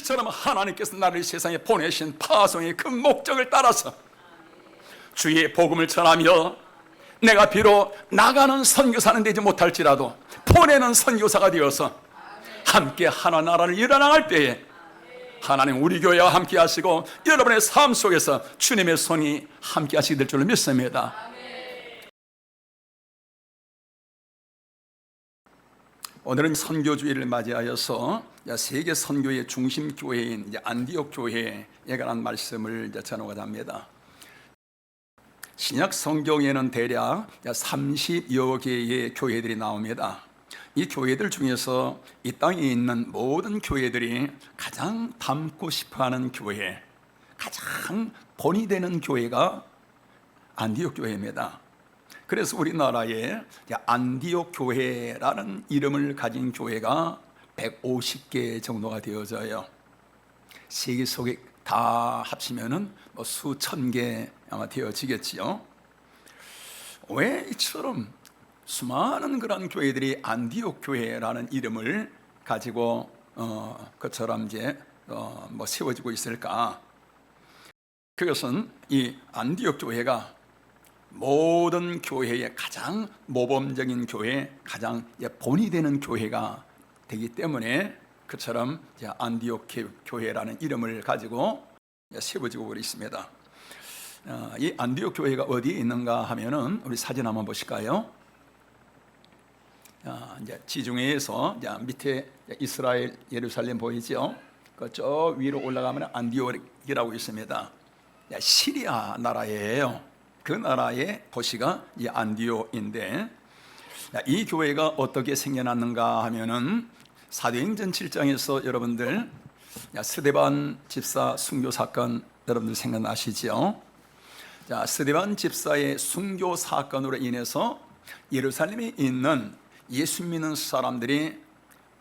이처럼 하나님께서 나를 세상에 보내신 파송의 그 목적을 따라서 주의 복음을 전하며 내가 비록 나가는 선교사는 되지 못할지라도 보내는 선교사가 되어서 함께 하나 나라를 일어나갈 때에 하나님 우리 교회와 함께 하시고 여러분의 삶 속에서 주님의 손이 함께 하시게 될 줄로 믿습니다. 오늘은 선교주의를 맞이하여서 세계 선교의 중심 교회인 안디옥 교회에 관한 말씀을 전하고자 합니다. 신약 성경에는 대략 30여 개의 교회들이 나옵니다. 이 교회들 중에서 이 땅에 있는 모든 교회들이 가장 닮고 싶어하는 교회, 가장 본이 되는 교회가 안디옥 교회입니다. 그래서 우리나라에 안디옥 교회라는 이름을 가진 교회가 150개 정도가 되어져요. 세계 속에 다 합치면은 수천 개 아마 되어지겠지요. 왜 이처럼 수많은 그런 교회들이 안디옥 교회라는 이름을 가지고 그처럼 세워지고 있을까? 그것은 이 안디옥 교회가 모든 교회의 가장 모범적인 교회, 가장 본이 되는 교회가 되기 때문에 그처럼 안디옥 교회라는 이름을 가지고 세워지고 있습니다. 이 안디옥 교회가 어디에 있는가 하면은 우리 사진 한번 보실까요? 이제 지중해에서 밑에 이스라엘 예루살렘 보이죠? 저 위로 올라가면 안디옥이라고 있습니다. 시리아 나라예요. 그 나라의 도시가 이 안디옥인데 이 교회가 어떻게 생겨났는가 하면은 사도행전 7장에서 여러분들 스데반 집사 순교 사건 여러분들 생각나시죠? 스데반 집사의 순교 사건으로 인해서 예루살렘에 있는 예수 믿는 사람들이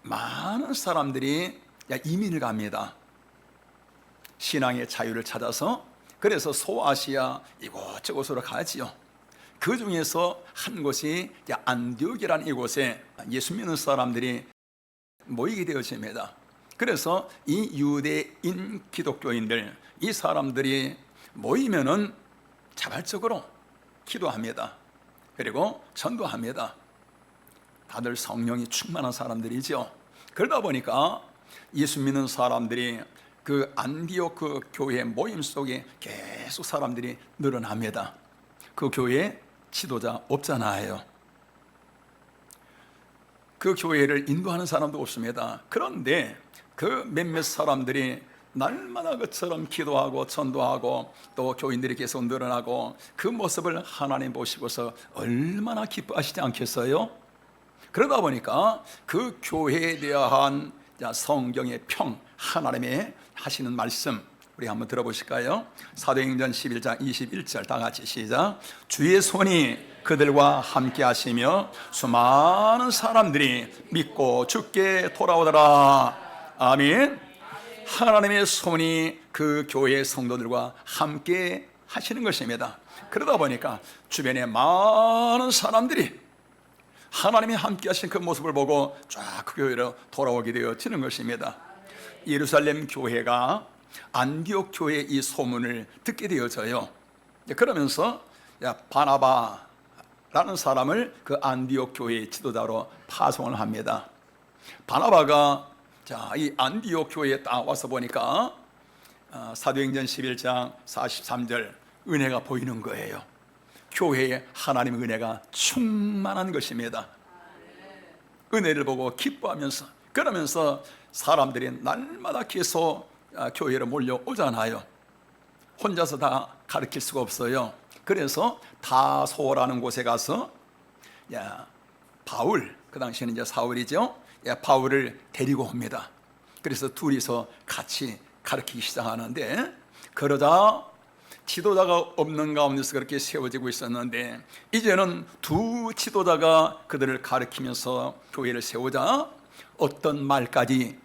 많은 사람들이 이민을 갑니다. 신앙의 자유를 찾아서. 그래서 소아시아 이곳저곳으로 가지요. 그 중에서 한 곳이 안디옥이라는 이곳에 예수 믿는 사람들이 모이게 되어집니다. 그래서 이 유대인 기독교인들, 이 사람들이 모이면은 자발적으로 기도합니다. 그리고 전도합니다. 다들 성령이 충만한 사람들이죠. 그러다 보니까 예수 믿는 사람들이 그 안디옥 그 교회 모임 속에 계속 사람들이 늘어납니다. 그 교회에 지도자 없잖아요. 그 교회를 인도하는 사람도 없습니다. 그런데 그 몇몇 사람들이 날마다 그처럼 기도하고 전도하고 또 교인들이 계속 늘어나고 그 모습을 하나님 보시고서 얼마나 기뻐하시지 않겠어요? 그러다 보니까 그 교회에 대한 성경의 평, 하나님의 하시는 말씀 우리 한번 들어보실까요? 사도행전 11장 21절 다 같이 시작. 주의 손이 그들과 함께 하시며 수많은 사람들이 믿고 주께 돌아오더라. 아멘. 하나님의 손이 그 교회 성도들과 함께 하시는 것입니다. 그러다 보니까 주변에 많은 사람들이 하나님이 함께 하신 그 모습을 보고 쫙 그 교회로 돌아오게 되어지는 것입니다. 예루살렘 교회가 안디옥 교회의 이 소문을 듣게 되어져요. 그러면서 바나바라는 사람을 그 안디옥 교회의 지도자로 파송을 합니다. 바나바가 이 안디옥 교회에 딱 와서 보니까 사도행전 11장 43절 은혜가 보이는 거예요. 교회에 하나님의 은혜가 충만한 것입니다. 은혜를 보고 기뻐하면서 그러면서 사람들이 날마다 계속 교회로 몰려오잖아요. 혼자서 다 가르칠 수가 없어요. 그래서 다소라는 곳에 가서 바울, 그 당시에는 이제 사울이죠. 바울을 데리고 옵니다. 그래서 둘이서 같이 가르치기 시작하는데 그러다 지도자가 없는 가운데서 그렇게 세워지고 있었는데 이제는 두 지도자가 그들을 가르치면서 교회를 세우자 어떤 말까지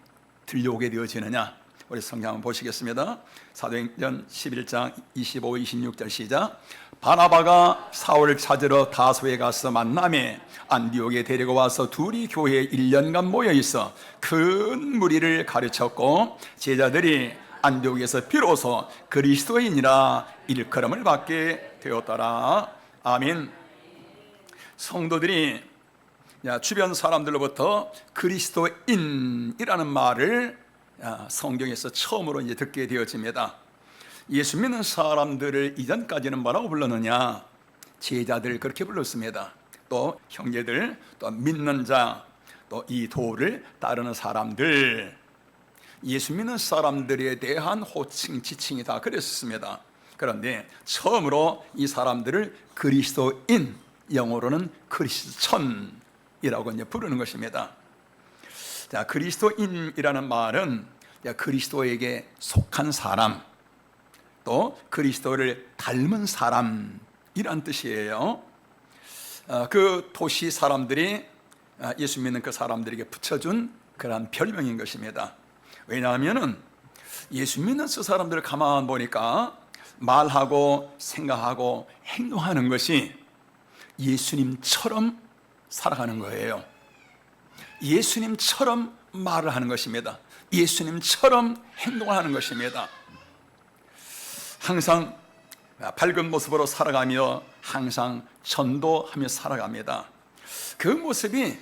들려오게 되어지느냐. 우리 성경 한번 보시겠습니다. 사도행전 11장 25, 26절 시작. 바나바가 사울을 찾으러 다소에 가서 만남에 안디옥에 데리고 와서 둘이 교회에 1년간 모여 있어 큰 무리를 가르쳤고 제자들이 안디옥에서 비로소 그리스도인이라 일컬음을 받게 되었더라. 아멘. 성도들이 주변 사람들로부터 그리스도인이라는 말을 성경에서 처음으로 이제 듣게 되어집니다. 예수 믿는 사람들을 이전까지는 뭐라고 불렀느냐? 제자들 그렇게 불렀습니다. 또 형제들, 또 믿는 자, 또 이 도를 따르는 사람들, 예수 믿는 사람들에 대한 호칭, 지칭이 다 그랬습니다. 그런데 처음으로 이 사람들을 그리스도인, 영어로는 크리스천이라고 이제 부르는 것입니다. 자, 그리스도인이라는 말은 그리스도에게 속한 사람, 또 그리스도를 닮은 사람이란 뜻이에요. 그 도시 사람들이 예수 믿는 그 사람들에게 붙여준 그런 별명인 것입니다. 왜냐하면 예수 믿는 그 사람들을 가만 보니까 말하고 생각하고 행동하는 것이 예수님처럼 살아가는 거예요. 예수님처럼 말을 하는 것입니다. 예수님처럼 행동을 하는 것입니다. 항상 밝은 모습으로 살아가며 항상 전도하며 살아갑니다. 그 모습이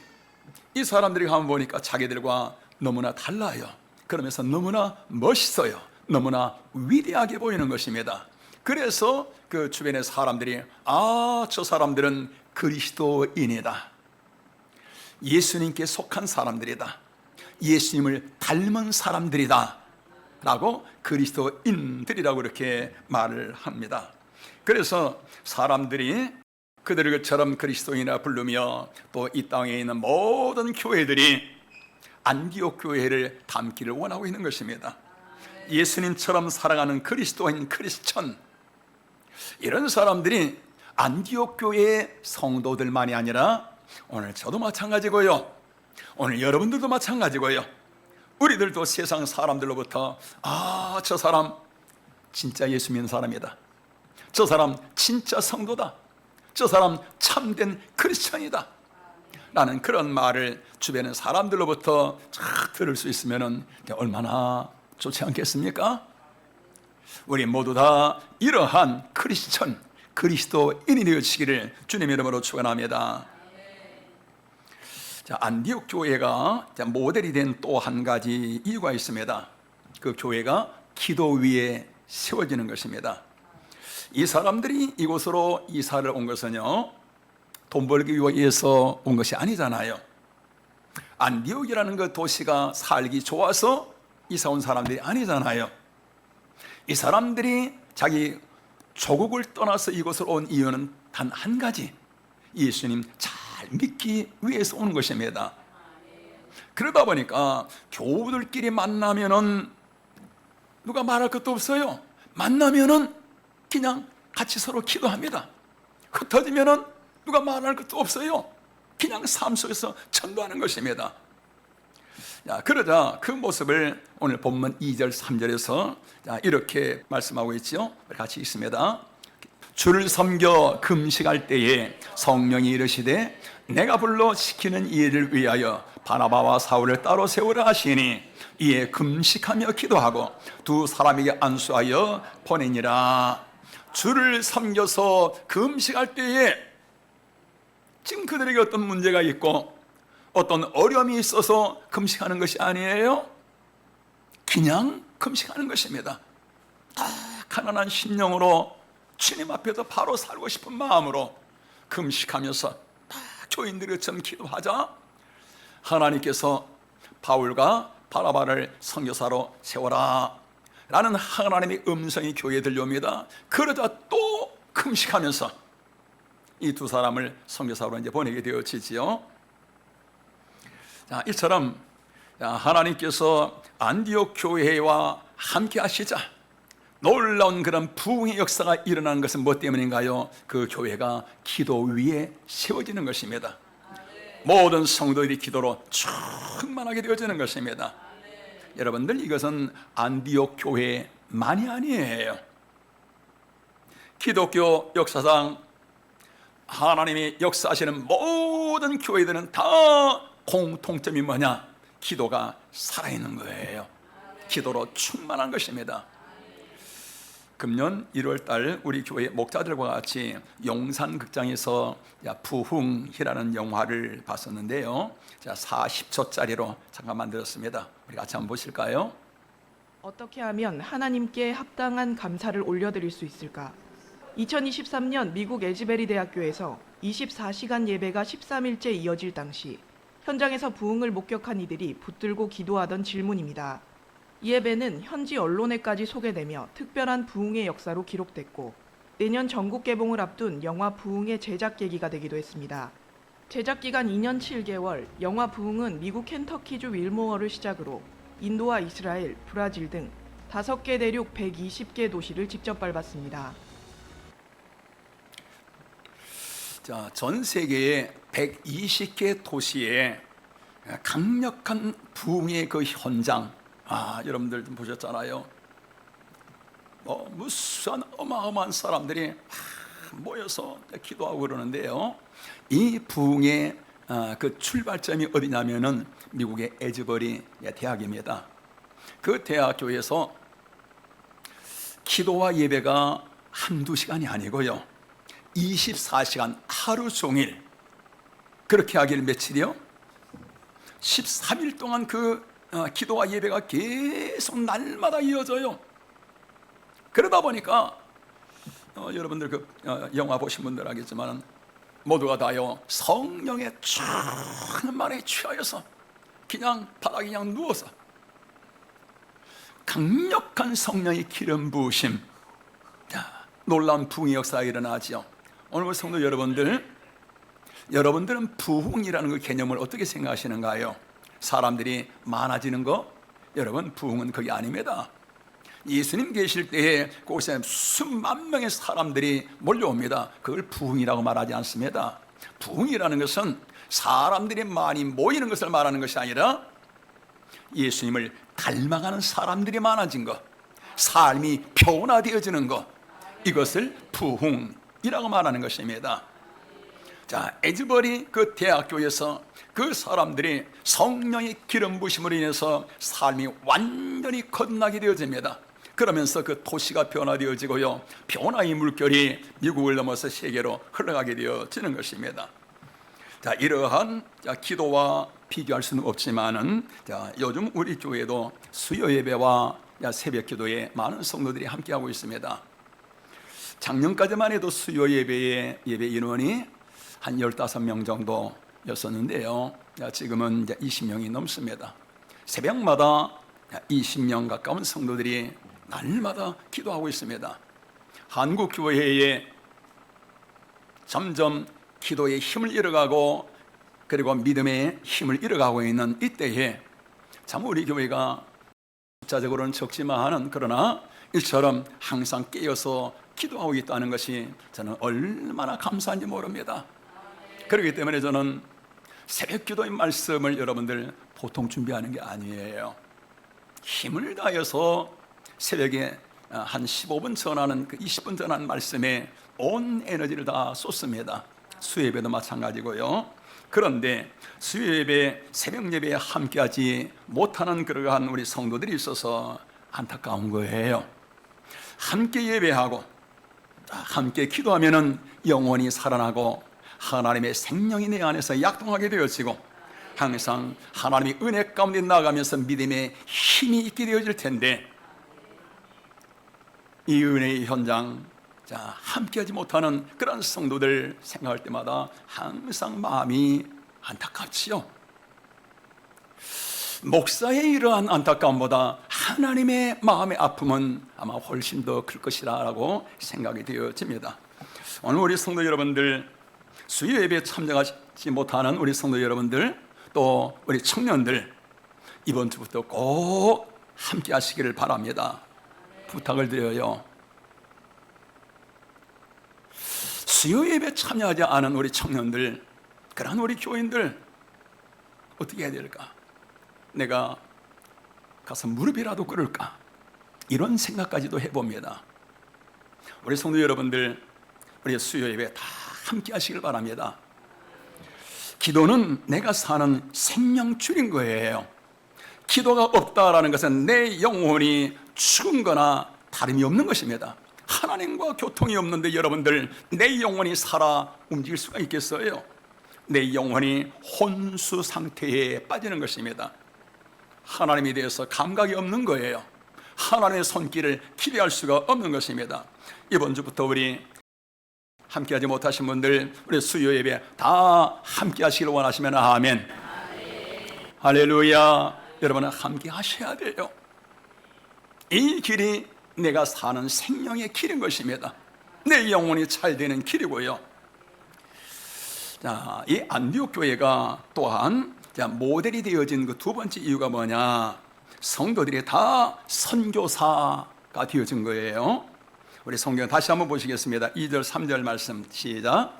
이 사람들이 가만 보니까 자기들과 너무나 달라요. 그러면서 너무나 멋있어요. 너무나 위대하게 보이는 것입니다. 그래서 그 주변의 사람들이 저 사람들은 그리스도인이다. 예수님께 속한 사람들이다. 예수님을 닮은 사람들이다. 라고 그리스도인들이라고 이렇게 말을 합니다. 그래서 사람들이 그들을 그처럼 그리스도인이라 부르며 또 이 땅에 있는 모든 교회들이 안디옥 교회를 닮기를 원하고 있는 것입니다. 예수님처럼 살아가는 그리스도인, 크리스천, 이런 사람들이 안디옥 교회의 성도들만이 아니라 오늘 저도 마찬가지고요, 오늘 여러분들도 마찬가지고요, 우리들도 세상 사람들로부터 저 사람 진짜 예수 믿는 사람이다, 저 사람 진짜 성도다, 저 사람 참된 크리스천이다 라는 그런 말을 주변의 사람들로부터 쫙 들을 수 있으면 얼마나 좋지 않겠습니까? 우리 모두 다 이러한 크리스천, 그리스도인이 되어지기를 주님의 이름으로 축원합니다. 자, 안디옥 교회가 모델이 된 또 한 가지 이유가 있습니다. 그 교회가 기도 위에 세워지는 것입니다. 이 사람들이 이곳으로 이사를 온 것은요, 돈 벌기 위해서 온 것이 아니잖아요. 안디옥이라는 그 도시가 살기 좋아서 이사 온 사람들이 아니잖아요. 이 사람들이 자기 조국을 떠나서 이곳으로 온 이유는 단 한 가지, 예수님 잘 믿기 위해서 오는 것입니다. 그러다 보니까 교우들끼리 만나면은 누가 말할 것도 없어요. 만나면은 그냥 같이 서로 기도합니다. 흩어지면은 누가 말할 것도 없어요. 그냥 삶 속에서 전도하는 것입니다. 그러자 그 모습을 오늘 본문 2절 3절에서 이렇게 말씀하고 있죠. 같이 읽습니다. 주를 섬겨 금식할 때에 성령이 이르시되 내가 불러 시키는 일을 위하여 바나바와 사울을 따로 세우라 하시니 이에 금식하며 기도하고 두 사람에게 안수하여 보내니라. 주를 섬겨서 금식할 때에 지금 그들에게 어떤 문제가 있고 어떤 어려움이 있어서 금식하는 것이 아니에요. 그냥 금식하는 것입니다. 딱 가난한 심령으로 주님 앞에서 바로 살고 싶은 마음으로 금식하면서 딱 교인들처럼 기도하자 하나님께서 바울과 바나바를 선교사로 세워라 라는 하나님의 음성이 교회에 들려옵니다. 그러자 또 금식하면서 이 두 사람을 선교사로 이제 보내게 되어지지요. 이처럼 하나님께서 안디옥 교회와 함께 하시자 놀라운 그런 부흥의 역사가 일어나는 것은 무엇 때문인가요? 그 교회가 기도 위에 세워지는 것입니다. 모든 성도들이 기도로 충만하게 되어지는 것입니다. 여러분들, 이것은 안디옥 교회만이 아니에요. 기독교 역사상 하나님이 역사하시는 모든 교회들은 다 공통점이 뭐냐? 기도가 살아있는 거예요. 기도로 충만한 것입니다. 금년 1월 달 우리 교회 목자들과 같이 용산극장에서 부흥이라는 영화를 봤었는데요. 자, 40초짜리로 잠깐 만들었습니다. 우리 같이 한번 보실까요? 어떻게 하면 하나님께 합당한 감사를 올려드릴 수 있을까? 2023년 미국 에즈베리 대학교에서 24시간 예배가 13일째 이어질 당시 현장에서 부흥을 목격한 이들이 붙들고 기도하던 질문입니다. 이 예배는 현지 언론에까지 소개되며 특별한 부흥의 역사로 기록됐고 내년 전국 개봉을 앞둔 영화 부흥의 제작 계기가 되기도 했습니다. 제작 기간 2년 7개월, 영화 부흥은 미국 켄터키주 윌모어를 시작으로 인도와 이스라엘, 브라질 등 5개 대륙 120개 도시를 직접 밟았습니다. 자, 전 세계의 120개 도시에 강력한 부흥의 그 현장, 여러분들 좀 보셨잖아요. 무수한 어마어마한 사람들이 모여서 기도하고 그러는데요. 이 부흥의 그 출발점이 어디냐면은 미국의 에즈버리 대학입니다. 그 대학교에서 기도와 예배가 한두 시간이 아니고요. 24시간 하루 종일 그렇게 하길 며칠이요? 13일 동안 그 기도와 예배가 계속 날마다 이어져요. 그러다 보니까 여러분들 그 영화 보신 분들 알겠지만 모두가 다요 성령의 충만에 취하여서 그냥 바닥에 그냥 누워서 강력한 성령의 기름 부으심, 놀라운 부흥의 역사가 일어나죠. 오늘 성도 여러분들은 부흥이라는 그 개념을 어떻게 생각하시는가요? 사람들이 많아지는 거? 여러분, 부흥은 그게 아닙니다. 예수님 계실 때에 그곳에 수만 명의 사람들이 몰려옵니다. 그걸 부흥이라고 말하지 않습니다. 부흥이라는 것은 사람들이 많이 모이는 것을 말하는 것이 아니라 예수님을 닮아가는 사람들이 많아진 것, 삶이 변화되어지는 것, 이것을 부흥이라고 말하는 것입니다. 자, 에즈버리 그 대학교에서 그 사람들이 성령의 기름 부심으로 인해서 삶이 완전히 거듭나게 되어집니다. 그러면서 그 도시가 변화되어지고요, 변화의 물결이 미국을 넘어서 세계로 흘러가게 되어지는 것입니다. 자, 이러한 기도와 비교할 수는 없지만은, 요즘 우리 교회도 수요 예배와 새벽 기도에 많은 성도들이 함께하고 있습니다. 작년까지만 해도 수요 예배의 예배 인원이 한 15명 정도였었는데요. 지금은 이제 20명이 넘습니다. 새벽마다 20명 가까운 성도들이 날마다 기도하고 있습니다. 한국 교회에 점점 기도의 힘을 잃어가고 그리고 믿음의 힘을 잃어가고 있는 이때에 참 우리 교회가 숫자적으로는 적지만은 그러나 이처럼 항상 깨어서 기도하고 있다는 것이 저는 얼마나 감사한지 모릅니다. 그렇기 때문에 저는 새벽 기도의 말씀을 여러분들 보통 준비하는 게 아니에요. 힘을 다해서 새벽에 한 15분 전하는 그 20분 전하는 말씀에 온 에너지를 다 쏟습니다. 수요예배도 마찬가지고요. 그런데 수요예배, 새벽예배에 함께하지 못하는 그러한 우리 성도들이 있어서 안타까운 거예요. 함께 예배하고 함께 기도하면은 영혼이 살아나고 하나님의 생명이 내 안에서 약동하게 되어지고 항상 하나님의 은혜 가운데 나아가면서 믿음의 힘이 있게 되어질 텐데, 이 은혜의 현장, 함께하지 못하는 그런 성도들 생각할 때마다 항상 마음이 안타깝지요. 목사의 이러한 안타까움보다 하나님의 마음의 아픔은 아마 훨씬 더 클 것이라고 생각이 되어집니다. 오늘 우리 성도 여러분들, 수요 예배에 참여하지 못하는 우리 성도 여러분들, 또 우리 청년들, 이번 주부터 꼭 함께 하시기를 바랍니다. 부탁을 드려요. 수요 예배에 참여하지 않은 우리 청년들, 그런 우리 교인들 어떻게 해야 될까? 내가 가서 무릎이라도 꿇을까? 이런 생각까지도 해봅니다. 우리 성도 여러분들, 우리 수요 예배 다 함께 하시길 바랍니다. 기도는 내가 사는 생명줄인 거예요. 기도가 없다라는 것은 내 영혼이 죽은 거나 다름이 없는 것입니다. 하나님과 교통이 없는데 여러분들, 내 영혼이 살아 움직일 수가 있겠어요? 내 영혼이 혼수 상태에 빠지는 것입니다. 하나님에 대해서 감각이 없는 거예요. 하나님의 손길을 기대할 수가 없는 것입니다. 이번 주부터 우리 함께하지 못하신 분들, 우리 수요 예배 다 함께하시길 원하시면 아멘. 할렐루야. 여러분은 함께 하셔야 돼요. 이 길이 내가 사는 생명의 길인 것입니다. 내 영혼이 잘 되는 길이고요. 자, 이 안디옥 교회가 또한 모델이 되어진 그 두 번째 이유가 뭐냐? 성도들이 다 선교사가 되어진 거예요. 우리 성경 다시 한번 보시겠습니다. 2절 3절 말씀 시작.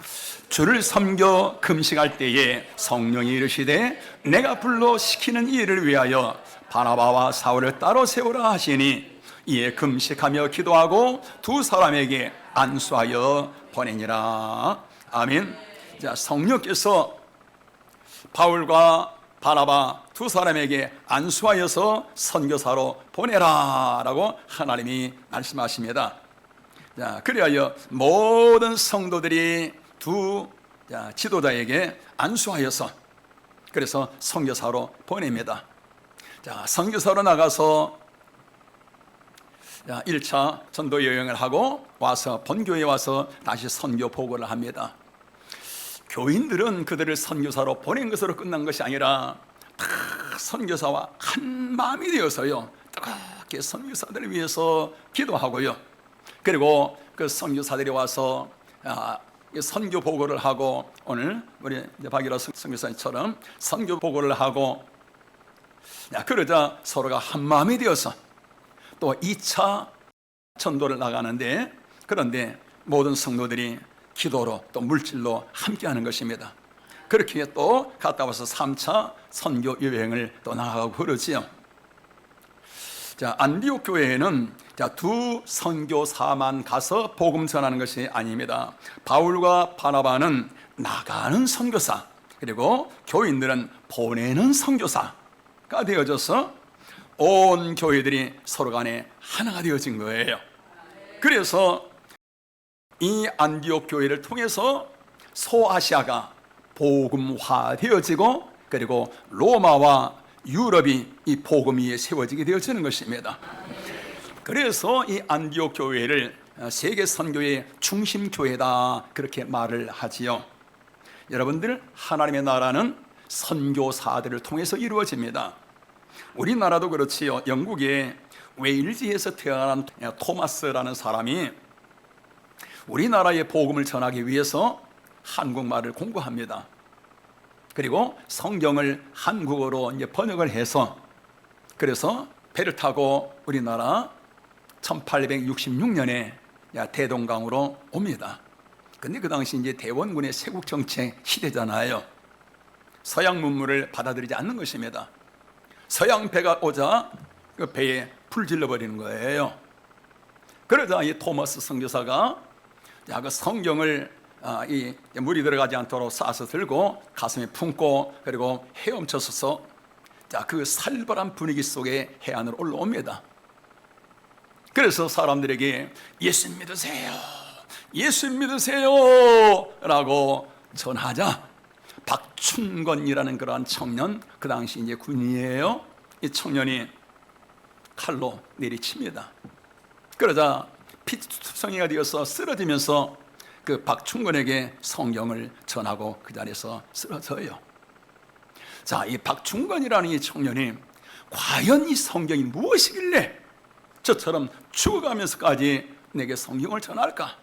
주를 섬겨 금식할 때에 성령이 이르시되 내가 불러 시키는 이 일을 위하여 바나바와 사울을 따로 세우라 하시니 이에 금식하며 기도하고 두 사람에게 안수하여 보내니라. 아멘. 자, 성령께서 바울과 바나바 두 사람에게 안수하여서 선교사로 보내라라고 하나님이 말씀하십니다. 자, 그리하여 모든 성도들이 두 지도자에게 안수하여서 그래서 선교사로 보냅니다. 자, 선교사로 나가서 1차 전도 여행을 하고 와서 본교회에 와서 다시 선교 보고를 합니다. 교인들은 그들을 선교사로 보낸 것으로 끝난 것이 아니라 다 선교사와 한 마음이 되어서요, 뜨겁게 선교사들을 위해서 기도하고요, 그리고 그 선교사들이 와서 선교 보고를 하고, 오늘 우리 박일호 선교사님처럼 선교 보고를 하고, 그러자 서로가 한 마음이 되어서 또 2차 전도를 나가는데, 그런데 모든 성도들이 기도로 또 물질로 함께하는 것입니다. 그렇게 또 갔다 와서 3차 선교 여행을 또 나가고 그러지요. 자, 안디옥 교회에는 두 선교사만 가서 복음 전하는 것이 아닙니다. 바울과 바나바는 나가는 선교사, 그리고 교인들은 보내는 선교사가 되어져서 온 교회들이 서로 간에 하나가 되어진 거예요. 그래서 이 안디옥 교회를 통해서 소아시아가 복음화 되어지고, 그리고 로마와 유럽이 이 복음 위에 세워지게 되어지는 것입니다. 그래서 이 안디옥 교회를 세계 선교의 중심 교회다 그렇게 말을 하지요. 여러분들, 하나님의 나라는 선교사들을 통해서 이루어집니다. 우리나라도 그렇지요. 영국의 웨일즈에서 태어난 토마스라는 사람이 우리나라의 복음을 전하기 위해서 한국말을 공부합니다. 그리고 성경을 한국어로 이제 번역을 해서, 그래서 배를 타고 우리나라 1866년에 대동강으로 옵니다. 근데 그 당시 이제 대원군의 세국 정책 시대잖아요. 서양 문물을 받아들이지 않는 것입니다. 서양 배가 오자 그 배에 불 질러버리는 거예요. 그러자 이 토마스 선교사가 그 성경을 이 물이 들어가지 않도록 싸서 들고 가슴에 품고, 그리고 헤엄쳐서서 그 살벌한 분위기 속에 해안으로 올라옵니다. 그래서 사람들에게 예수 믿으세요, 예수 믿으세요 라고 전하자, 박춘건이라는 그러한 청년, 그 당시 이제 군인이에요. 이 청년이 칼로 내리칩니다. 그러자 피투성이가 되어서 쓰러지면서 그 박충건에게 성경을 전하고 그 자리에서 쓰러져요. 자, 이 박충건이라는 이 청년이 과연 이 성경이 무엇이길래 저처럼 죽어가면서까지 내게 성경을 전할까?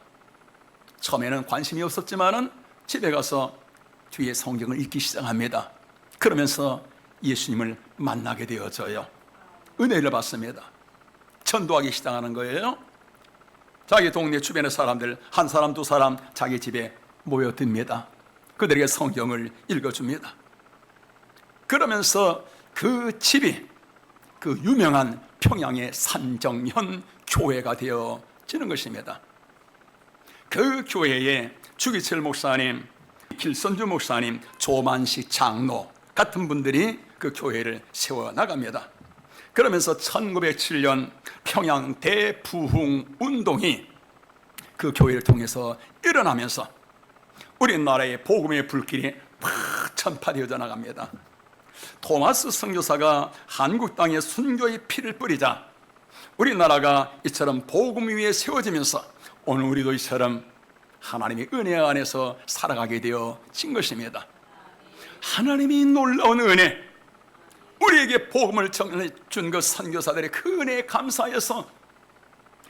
처음에는 관심이 없었지만은 집에 가서 뒤에 성경을 읽기 시작합니다. 그러면서 예수님을 만나게 되어져요. 은혜를 받습니다. 전도하기 시작하는 거예요. 자기 동네 주변의 사람들 한 사람 두 사람 자기 집에 모여듭니다. 그들에게 성경을 읽어줍니다. 그러면서 그 집이 그 유명한 평양의 산정현 교회가 되어지는 것입니다. 그 교회에 주기철 목사님, 길선주 목사님, 조만식 장로 같은 분들이 그 교회를 세워나갑니다. 그러면서 1907년 평양 대부흥 운동이 그 교회를 통해서 일어나면서 우리나라의 복음의 불길이 팍 전파되어져 나갑니다. 토마스 선교사가 한국 땅에 순교의 피를 뿌리자 우리나라가 이처럼 복음 위에 세워지면서 오늘 우리도 이처럼 하나님의 은혜 안에서 살아가게 되어진 것입니다. 하나님이 놀라운 은혜, 우리에게 복음을 준 그 선교사들의 그 은혜에 감사해서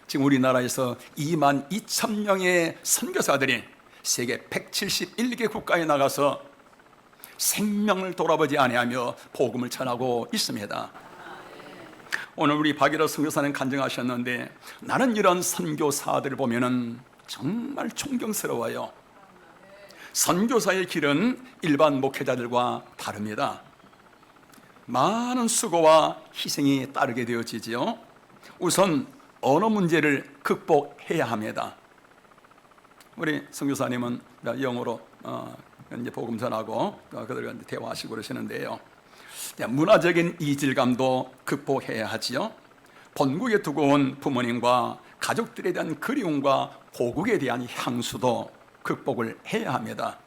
지금 우리나라에서 22,000명의 선교사들이 세계 171개 국가에 나가서 생명을 돌아보지 아니하며 복음을 전하고 있습니다. 오늘 우리 박일호 선교사는 간증하셨는데 나는 이런 선교사들을 보면은 정말 존경스러워요. 선교사의 길은 일반 목회자들과 다릅니다. 많은 수고와 희생이 따르게 되어지지요. 우선 언어 문제를 극복해야 합니다. 우리 선교사님은 영어로 이제 복음 전하고 그들과 대화하시고 그러시는데요. 문화적인 이질감도 극복해야 하지요. 본국에 두고 온 부모님과 가족들에 대한 그리움과 고국에 대한 향수도 극복을 해야 합니다.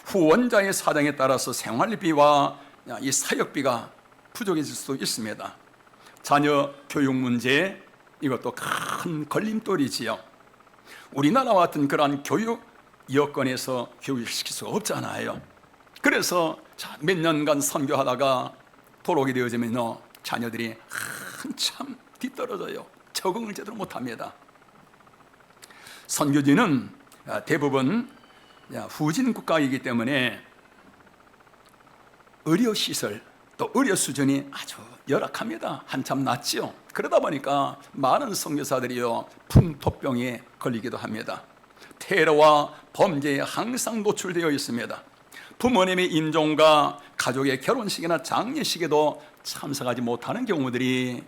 후원자의 사정에 따라서 생활비와 이 사역비가 부족해질 수도 있습니다. 자녀 교육 문제, 이것도 큰 걸림돌이지요. 우리나라와 같은 그러한 교육 여건에서 교육을 시킬 수가 없잖아요. 그래서 몇 년간 선교하다가 돌아오게 되어지면 자녀들이 한참 뒤떨어져요. 적응을 제대로 못합니다. 선교지는 대부분 후진 국가이기 때문에 의료시설 또 의료 수준이 아주 열악합니다. 한참 낮지요. 그러다 보니까 많은 선교사들이요 풍토병에 걸리기도 합니다. 테러와 범죄에 항상 노출되어 있습니다. 부모님의 임종과 가족의 결혼식이나 장례식에도 참석하지 못하는 경우들이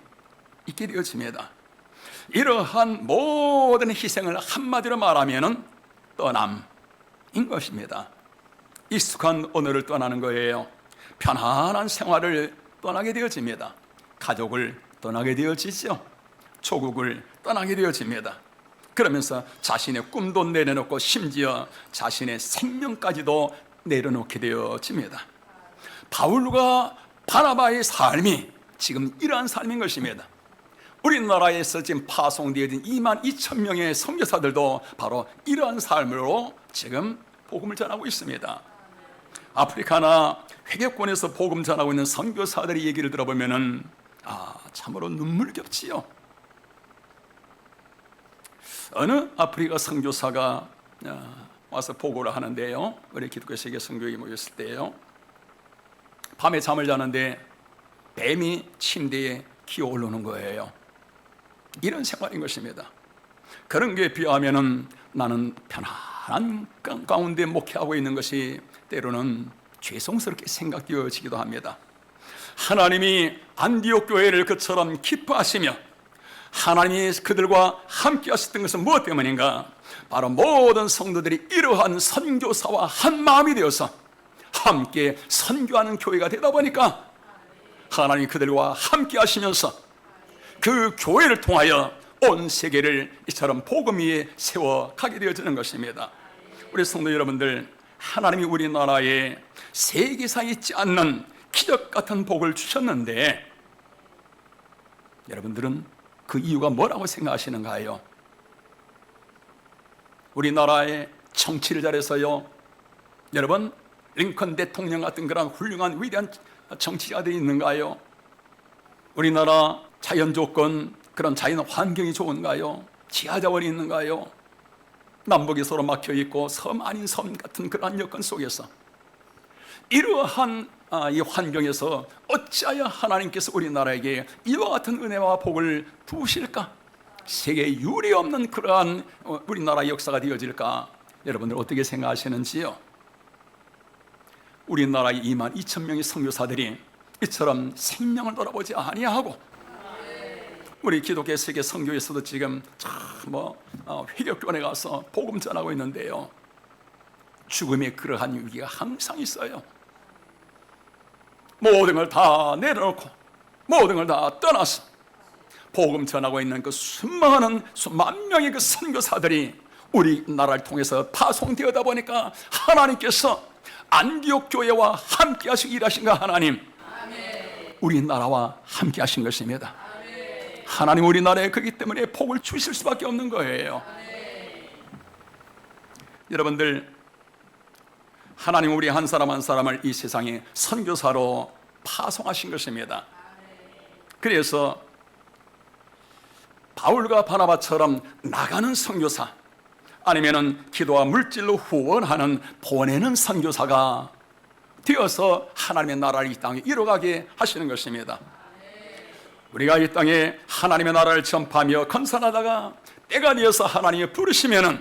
있게 되어집니다. 이러한 모든 희생을 한마디로 말하면 떠남인 것입니다. 익숙한 언어를 떠나는 거예요. 편안한 생활을 떠나게 되어집니다. 가족을 떠나게 되어지죠. 조국을 떠나게 되어집니다. 그러면서 자신의 꿈도 내려놓고 심지어 자신의 생명까지도 내려놓게 되어집니다. 바울과 바나바의 삶이 지금 이러한 삶인 것입니다. 우리나라에서 지금 파송되어진 22,000명의 선교사들도 바로 이러한 삶으로 지금 복음을 전하고 있습니다. 아프리카나 회계권에서 복음 전하고 있는 선교사들의 얘기를 들어보면은 참으로 눈물겹지요. 어느 아프리카 선교사가 와서 보고를 하는데요. 우리 기독교 세계 선교회 모였을 때요. 밤에 잠을 자는데 뱀이 침대에 기어 오르는 거예요. 이런 생활인 것입니다. 그런 게 비하면은 나는 편안한 가운데 목회하고 있는 것이 때로는 죄송스럽게 생각되어지기도 합니다. 하나님이 안디옥 교회를 그처럼 기뻐하시며 하나님이 그들과 함께 하셨던 것은 무엇 때문인가? 바로 모든 성도들이 이러한 선교사와 한 마음이 되어서 함께 선교하는 교회가 되다 보니까 하나님이 그들과 함께 하시면서 그 교회를 통하여 온 세계를 이처럼 복음 위에 세워가게 되어지는 것입니다. 우리 성도 여러분들, 하나님이 우리나라에 세계사에 있지 않는 기적 같은 복을 주셨는데 여러분들은 그 이유가 뭐라고 생각하시는가요? 우리나라의 정치를 잘해서요. 여러분, 링컨 대통령 같은 그런 훌륭한 위대한 정치자들이 있는가요? 우리나라 자연 조건, 그런 자연 환경이 좋은가요? 지하자원이 있는가요? 남북이 서로 막혀 있고 섬 아닌 섬 같은 그러한 여건 속에서 이러한 이 환경에서 어찌하여 하나님께서 우리나라에게 이와 같은 은혜와 복을 부으실까? 세계에 유례 없는 그러한 우리나라 역사가 되어질까? 여러분들 어떻게 생각하시는지요? 우리나라의 22,000명의 선교사들이 이처럼 생명을 돌아보지 아니하고 우리 기독교 세계 선교에서도 지금 참 회격전에 가서 복음 전하고 있는데요, 죽음의 그러한 위기가 항상 있어요. 모든 걸 다 내려놓고 모든 걸 다 떠나서 복음 전하고 있는 그 수많은 수만 명의 그 선교사들이 우리나라를 통해서 파송되어다 보니까 하나님께서 안디옥 교회와 함께 하시고 일하신 거 하나님, 우리나라와 함께 하신 것입니다. 하나님 우리나라에 그렇기 때문에 복을 주실 수밖에 없는 거예요. 여러분들, 하나님 우리 한 사람 한 사람을 이 세상에 선교사로 파송하신 것입니다. 그래서 바울과 바나바처럼 나가는 선교사, 아니면은 기도와 물질로 후원하는 보내는 선교사가 되어서 하나님의 나라를 이 땅에 이뤄가게 하시는 것입니다. 우리가 이 땅에 하나님의 나라를 전파하며 건설하다가 때가 되어서 하나님이 부르시면은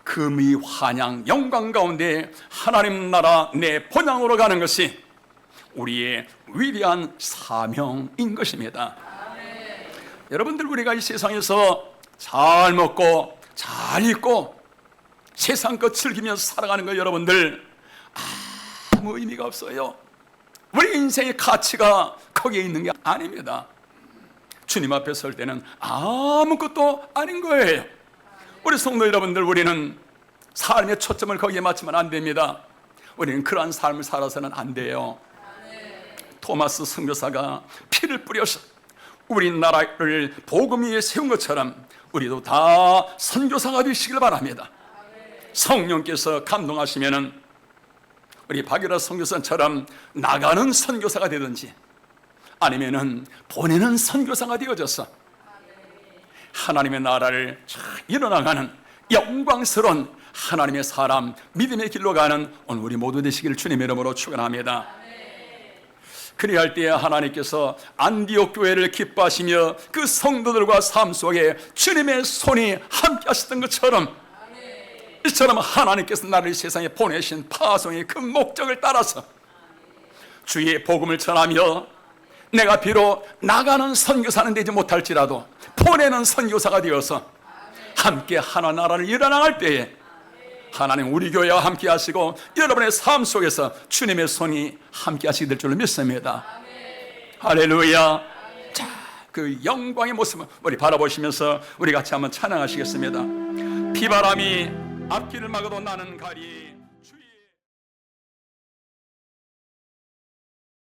금이 환양 영광 가운데 하나님 나라 내 본향으로 가는 것이 우리의 위대한 사명인 것입니다. 여러분들, 우리가 이 세상에서 잘 먹고 잘 입고 세상 것 즐기면서 살아가는 거 여러분들 아무 의미가 없어요. 우리 인생의 가치가 거기에 있는 게 아닙니다. 주님 앞에 설 때는 아무것도 아닌 거예요. 우리 성도 여러분들, 우리는 삶의 초점을 거기에 맞추면 안 됩니다. 우리는 그러한 삶을 살아서는 안 돼요. 토마스 선교사가 피를 뿌려서 우리나라를 복음 위에 세운 것처럼 우리도 다 선교사가 되시길 바랍니다. 성령께서 감동하시면은 우리 박유라 선교사처럼 나가는 선교사가 되든지 아니면은 보내는 선교사가 되어져서 하나님의 나라를 잘 이뤄나가는 영광스러운 하나님의 사람, 믿음의 길로 가는 오늘 우리 모두 되시기를 주님의 이름으로 축원합니다. 그리할 때에 하나님께서 안디옥 교회를 기뻐하시며 그 성도들과 삶 속에 주님의 손이 함께 하셨던 것처럼, 이처럼 하나님께서 나를 이 세상에 보내신 파송의 그 목적을 따라서 주의 복음을 전하며 내가 비록 나가는 선교사는 되지 못할지라도 보내는 선교사가 되어서 함께 하나 나라를 일어나갈 때에 하나님 우리 교회와 함께 하시고 여러분의 삶 속에서 주님의 손이 함께 하시게 될 줄로 믿습니다. 할렐루야. 자, 그 영광의 모습을 우리 바라보시면서 우리 같이 한번 찬양하시겠습니다. 비바람이 앞길을 막아도 나는 가리.